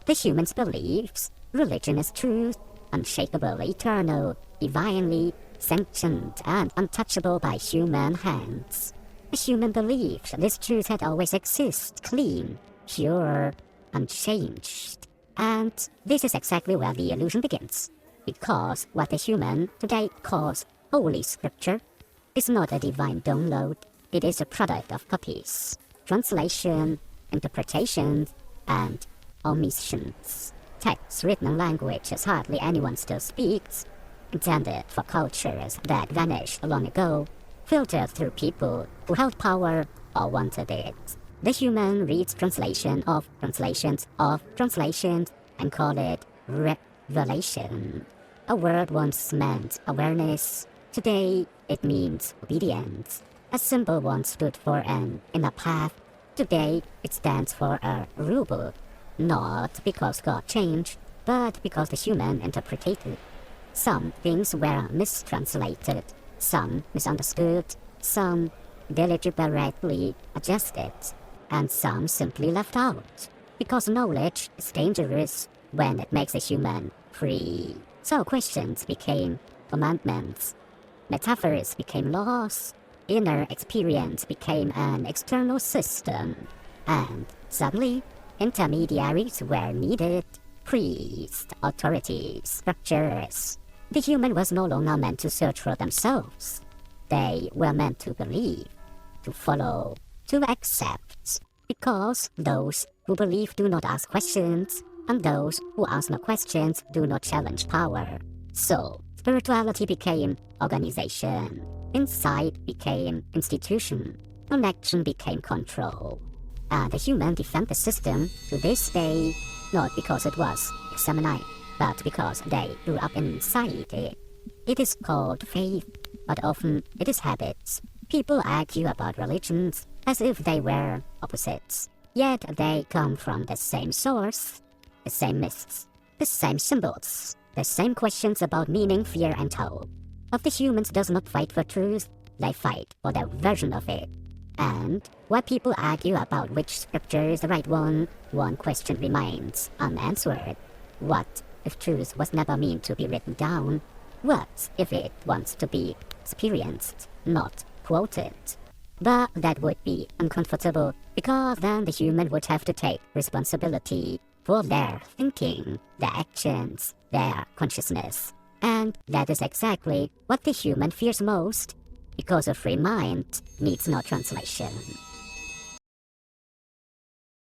The human's beliefs, religion is truth, unshakable, eternal, divinely sanctioned, and untouchable by human hands. The human believed this truth had always existed, clean, pure, unchanged. And this is exactly where the illusion begins. Because what the human today calls Holy Scripture is not a divine download, it is a product of copies, translation, interpretation, and omissions. Texts written in languages hardly anyone still speaks, intended for cultures that vanished long ago, filtered through people who held power or wanted it. The human reads translation of translations and call it revelation. A word once meant awareness, today it means obedience. A symbol once stood for an inner path, today it stands for a rulebook. Not because God changed, but because the human interpreted. Some things were mistranslated, some misunderstood, some deliberately adjusted, and some simply left out. Because knowledge is dangerous when it makes a human free. So questions became commandments, metaphors became laws, inner experience became an external system, and suddenly intermediaries were needed, priests, authorities, structures. The human was no longer meant to search for themselves. They were meant to believe, to follow, to accept. Because those who believe do not ask questions, and those who ask no questions do not challenge power. So, spirituality became organization, insight became institution, connection became control. And the human defend the system to this day, not because it was examined, but because they grew up inside it. It is called faith, but often it is habits. People argue about religions as if they were opposites, yet they come from the same source, the same myths, the same symbols, the same questions about meaning, fear, and hope. Of the humans does not fight for truth, they fight for their version of it. And while people argue about which scripture is the right one question remains unanswered. What if truth was never meant to be written down? What if it wants to be experienced, not quoted? But that would be uncomfortable, because then the human would have to take responsibility for their thinking, their actions, their consciousness. And that is exactly what the human fears most, because a free mind needs no translation.